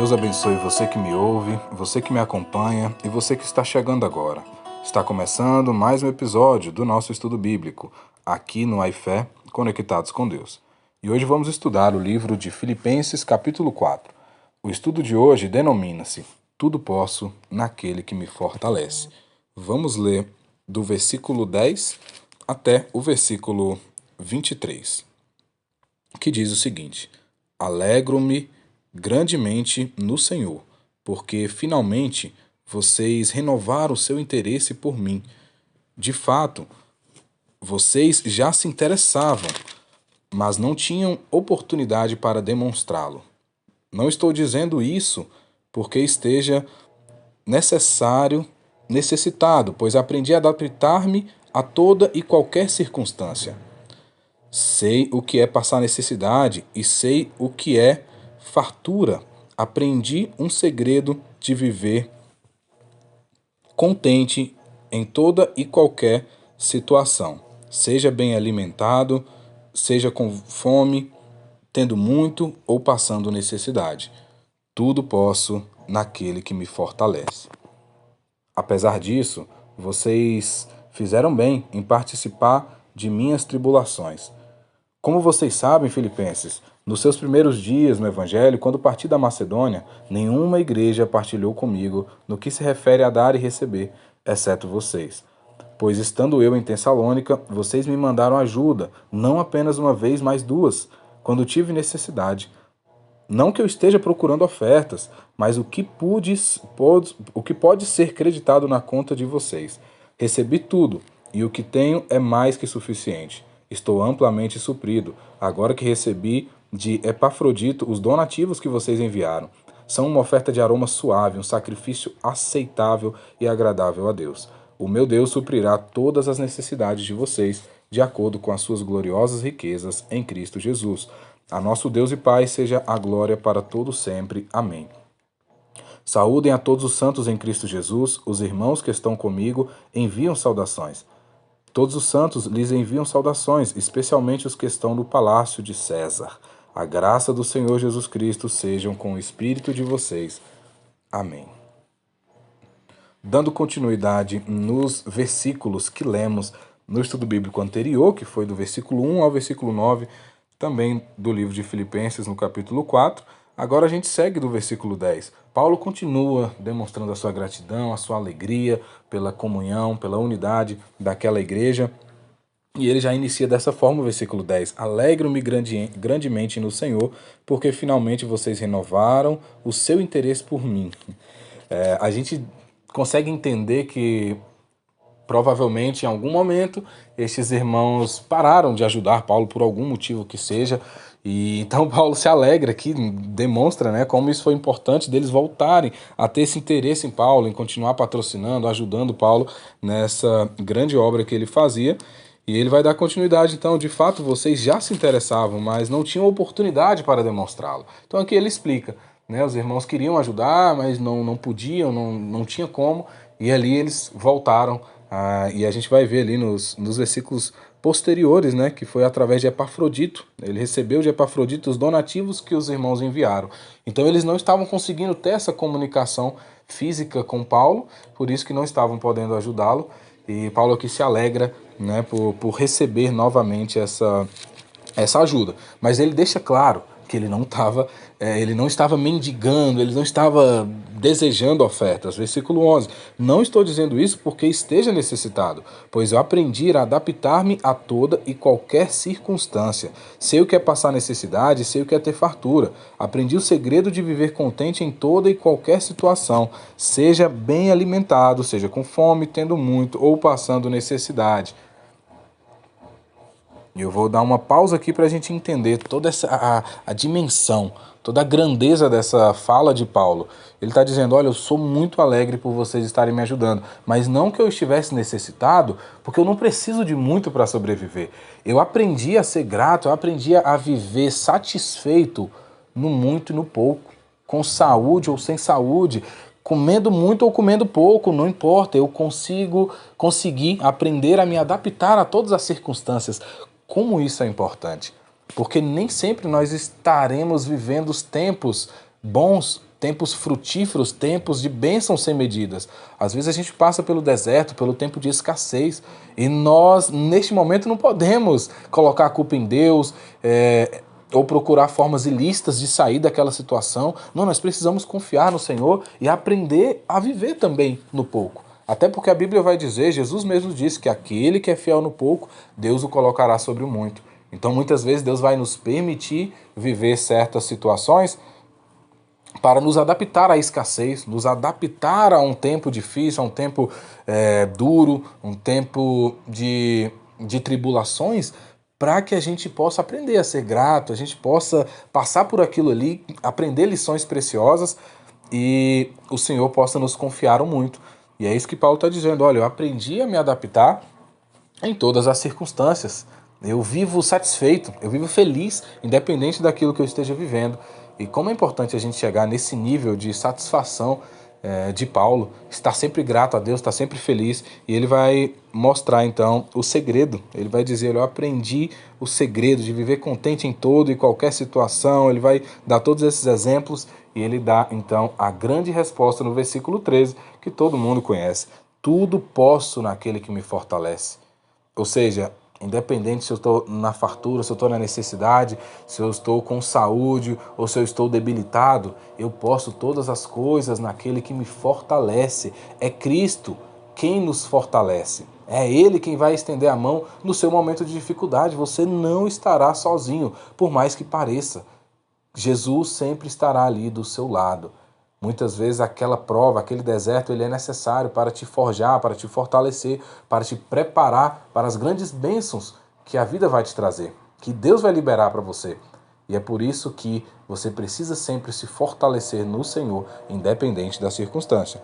Deus abençoe você que me ouve, você que me acompanha e você que está chegando agora. Está começando mais um episódio do nosso estudo bíblico, aqui no iFé, Conectados com Deus. E hoje vamos estudar o livro de Filipenses, capítulo 4. O estudo de hoje denomina-se Tudo Posso naquele que me fortalece. Vamos ler do versículo 10 até o versículo 23, que diz o seguinte: Alegro-me grandemente no Senhor, porque finalmente vocês renovaram o seu interesse por mim. De fato, vocês já se interessavam, mas não tinham oportunidade para demonstrá-lo. Não estou dizendo isso porque esteja necessitado, pois aprendi a adaptar-me a toda e qualquer circunstância. Sei o que é passar necessidade e sei o que é fartura. Aprendi um segredo de viver contente em toda e qualquer situação. Seja bem alimentado, seja com fome, tendo muito ou passando necessidade. Tudo posso naquele que me fortalece. Apesar disso, vocês fizeram bem em participar de minhas tribulações. Como vocês sabem, filipenses, nos seus primeiros dias no Evangelho, quando parti da Macedônia, nenhuma igreja partilhou comigo no que se refere a dar e receber, exceto vocês. Pois estando eu em Tessalônica, vocês me mandaram ajuda, não apenas uma vez, mas duas, quando tive necessidade. Não que eu esteja procurando ofertas, mas o que pode ser creditado na conta de vocês. Recebi tudo, e o que tenho é mais que suficiente. Estou amplamente suprido, agora que recebi de Epafrodito os donativos que vocês enviaram. São uma oferta de aroma suave, um sacrifício aceitável e agradável a Deus. O meu Deus suprirá todas as necessidades de vocês, de acordo com as suas gloriosas riquezas em Cristo Jesus. A nosso Deus e Pai seja a glória para todo sempre. Amém. Saúdem a todos os santos em Cristo Jesus. Os irmãos que estão comigo enviam saudações. Todos os santos lhes enviam saudações, especialmente os que estão no palácio de César. A graça do Senhor Jesus Cristo sejam com o espírito de vocês. Amém. Dando continuidade nos versículos que lemos no estudo bíblico anterior, que foi do versículo 1 ao versículo 9, também do livro de Filipenses, no capítulo 4, agora a gente segue do versículo 10. Paulo continua demonstrando a sua gratidão, a sua alegria pela comunhão, pela unidade daquela igreja. E ele já inicia dessa forma o versículo 10. Alegro-me grandemente no Senhor, porque finalmente vocês renovaram o seu interesse por mim. A gente consegue entender que provavelmente, em algum momento, estes irmãos pararam de ajudar Paulo por algum motivo que seja. E então Paulo se alegra aqui, demonstra, né, como isso foi importante deles voltarem a ter esse interesse em Paulo, em continuar patrocinando, ajudando Paulo nessa grande obra que ele fazia. E ele vai dar continuidade, então, de fato, vocês já se interessavam, mas não tinham oportunidade para demonstrá-lo. Então aqui ele explica, né, os irmãos queriam ajudar, mas não podiam, não tinha como, e ali eles voltaram. E a gente vai ver ali nos versículos posteriores, né, que foi através de Epafrodito. Ele recebeu de Epafrodito os donativos que os irmãos enviaram. Então eles não estavam conseguindo ter essa comunicação física com Paulo, por isso que não estavam podendo ajudá-lo. E Paulo aqui se alegra, né, por receber novamente essa ajuda. Mas ele deixa claro que ele não estava mendigando, ele não estava desejando ofertas. Versículo 11. Não estou dizendo isso porque esteja necessitado, pois eu aprendi a adaptar-me a toda e qualquer circunstância. Sei o que é passar necessidade, sei o que é ter fartura. Aprendi o segredo de viver contente em toda e qualquer situação. Seja bem alimentado, seja com fome, tendo muito ou passando necessidade. E eu vou dar uma pausa aqui para a gente entender toda a dimensão, toda a grandeza dessa fala de Paulo. Ele está dizendo, olha, eu sou muito alegre por vocês estarem me ajudando, mas não que eu estivesse necessitado, porque eu não preciso de muito para sobreviver. Eu aprendi a ser grato, eu aprendi a viver satisfeito no muito e no pouco, com saúde ou sem saúde, comendo muito ou comendo pouco, não importa, eu consegui aprender a me adaptar a todas as circunstâncias. Como isso é importante? Porque nem sempre nós estaremos vivendo os tempos bons tempos frutíferos, tempos de bênçãos sem medidas. Às vezes a gente passa pelo deserto, pelo tempo de escassez, e nós, neste momento, não podemos colocar a culpa em Deus, ou procurar formas ilícitas de sair daquela situação. Não, nós precisamos confiar no Senhor e aprender a viver também no pouco. Até porque a Bíblia vai dizer, Jesus mesmo disse que aquele que é fiel no pouco, Deus o colocará sobre o muito. Então muitas vezes Deus vai nos permitir viver certas situações para nos adaptar à escassez, nos adaptar a um tempo difícil, a um tempo duro, um tempo de tribulações, para que a gente possa aprender a ser grato, a gente possa passar por aquilo ali, aprender lições preciosas e o Senhor possa nos confiar muito. E é isso que Paulo está dizendo, olha, eu aprendi a me adaptar em todas as circunstâncias. Eu vivo satisfeito, eu vivo feliz, independente daquilo que eu esteja vivendo. E como é importante a gente chegar nesse nível de satisfação de Paulo, estar sempre grato a Deus, estar sempre feliz. E ele vai mostrar então o segredo. Ele vai dizer, eu aprendi o segredo de viver contente em toda e qualquer situação. Ele vai dar todos esses exemplos e ele dá então a grande resposta no versículo 13, que todo mundo conhece. Tudo posso naquele que me fortalece. Ou seja, independente se eu estou na fartura, se eu estou na necessidade, se eu estou com saúde ou se eu estou debilitado, eu posso todas as coisas naquele que me fortalece. É Cristo quem nos fortalece. É Ele quem vai estender a mão no seu momento de dificuldade. Você não estará sozinho, por mais que pareça. Jesus sempre estará ali do seu lado. Muitas vezes aquela prova, aquele deserto, ele é necessário para te forjar, para te fortalecer, para te preparar para as grandes bênçãos que a vida vai te trazer, que Deus vai liberar para você. E é por isso que você precisa sempre se fortalecer no Senhor, independente da circunstância.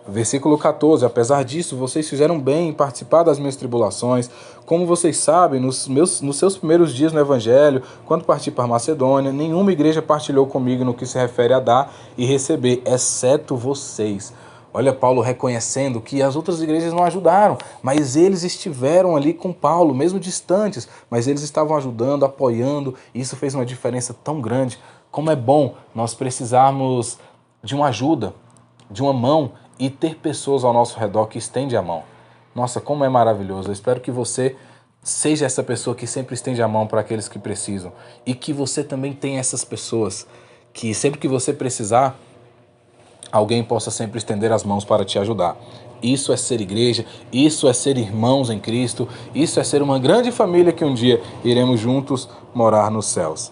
Versículo 14, apesar disso, vocês fizeram bem em participar das minhas tribulações. Como vocês sabem, nos seus primeiros dias no Evangelho, quando parti para Macedônia, nenhuma igreja partilhou comigo no que se refere a dar e receber, exceto vocês. Olha Paulo reconhecendo que as outras igrejas não ajudaram, mas eles estiveram ali com Paulo, mesmo distantes, mas eles estavam ajudando, apoiando, e isso fez uma diferença tão grande. Como é bom nós precisarmos de uma ajuda, de uma mão, e ter pessoas ao nosso redor que estende a mão. Nossa, como é maravilhoso. Eu espero que você seja essa pessoa que sempre estende a mão para aqueles que precisam. E que você também tenha essas pessoas que sempre que você precisar, alguém possa sempre estender as mãos para te ajudar. Isso é ser igreja, isso é ser irmãos em Cristo, isso é ser uma grande família que um dia iremos juntos morar nos céus.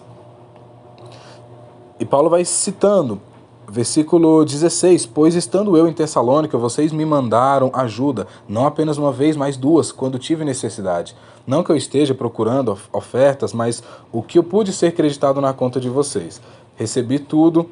E Paulo vai citando versículo 16, pois estando eu em Tessalônica, vocês me mandaram ajuda, não apenas uma vez, mas duas, quando tive necessidade. Não que eu esteja procurando ofertas, mas o que eu pude ser creditado na conta de vocês. Recebi tudo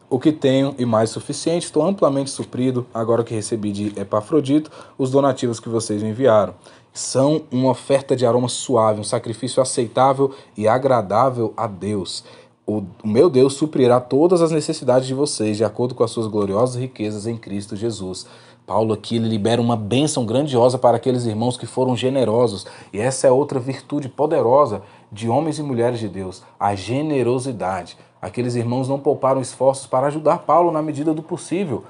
o que tenho e mais suficiente, estou amplamente suprido, agora que recebi de Epafrodito os donativos que vocês me enviaram. São uma oferta de aroma suave, um sacrifício aceitável e agradável a Deus. O meu Deus suprirá todas as necessidades de vocês, de acordo com as suas gloriosas riquezas em Cristo Jesus. Paulo aqui ele libera uma bênção grandiosa para aqueles irmãos que foram generosos. E essa é outra virtude poderosa de homens e mulheres de Deus, a generosidade. Aqueles irmãos não pouparam esforços para ajudar Paulo na medida do possível.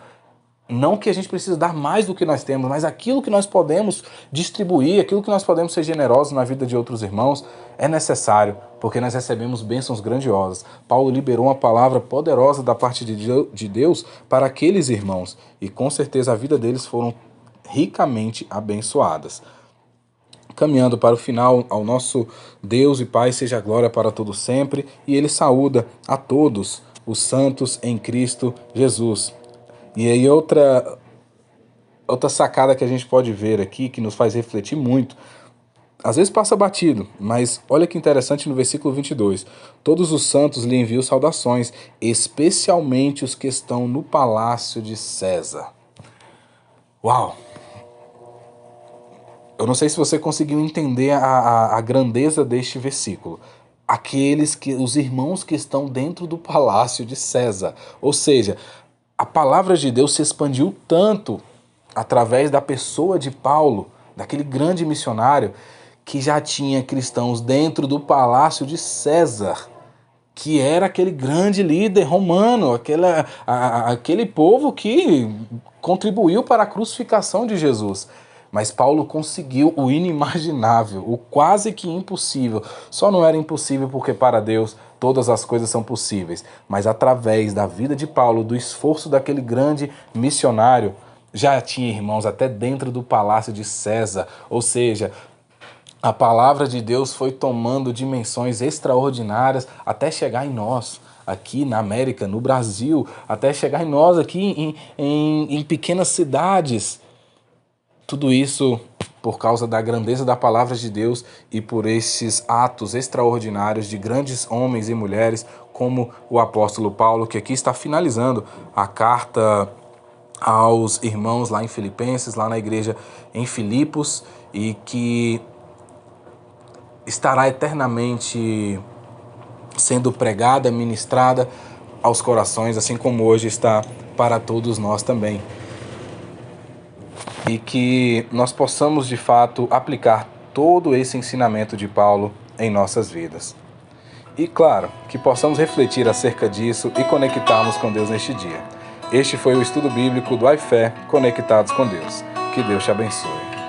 Não que a gente precise dar mais do que nós temos, mas aquilo que nós podemos distribuir, aquilo que nós podemos ser generosos na vida de outros irmãos, é necessário, porque nós recebemos bênçãos grandiosas. Paulo liberou uma palavra poderosa da parte de Deus para aqueles irmãos, e com certeza a vida deles foram ricamente abençoadas. Caminhando para o final, ao nosso Deus e Pai seja a glória para todo sempre, e Ele saúda a todos os santos em Cristo Jesus. E aí outra sacada que a gente pode ver aqui, que nos faz refletir muito, às vezes passa batido, mas olha que interessante no versículo 22. Todos os santos lhe enviam saudações, especialmente os que estão no palácio de César. Uau! Eu não sei se você conseguiu entender a grandeza deste versículo. Os irmãos que estão dentro do palácio de César. Ou seja, a palavra de Deus se expandiu tanto através da pessoa de Paulo, daquele grande missionário, que já tinha cristãos dentro do palácio de César, que era aquele grande líder romano, aquele povo que contribuiu para a crucificação de Jesus. Mas Paulo conseguiu o inimaginável, o quase que impossível. Só não era impossível porque para Deus todas as coisas são possíveis. Mas através da vida de Paulo, do esforço daquele grande missionário, já tinha irmãos até dentro do palácio de César. Ou seja, a palavra de Deus foi tomando dimensões extraordinárias até chegar em nós, aqui na América, no Brasil, até chegar em nós aqui em pequenas cidades. Tudo isso por causa da grandeza da palavra de Deus e por esses atos extraordinários de grandes homens e mulheres, como o apóstolo Paulo, que aqui está finalizando a carta aos irmãos lá em Filipenses, lá na igreja em Filipos, e que estará eternamente sendo pregada, ministrada aos corações, assim como hoje está para todos nós também. E que nós possamos, de fato, aplicar todo esse ensinamento de Paulo em nossas vidas. E, claro, que possamos refletir acerca disso e conectarmos com Deus neste dia. Este foi o estudo bíblico do iFé Conectados com Deus. Que Deus te abençoe.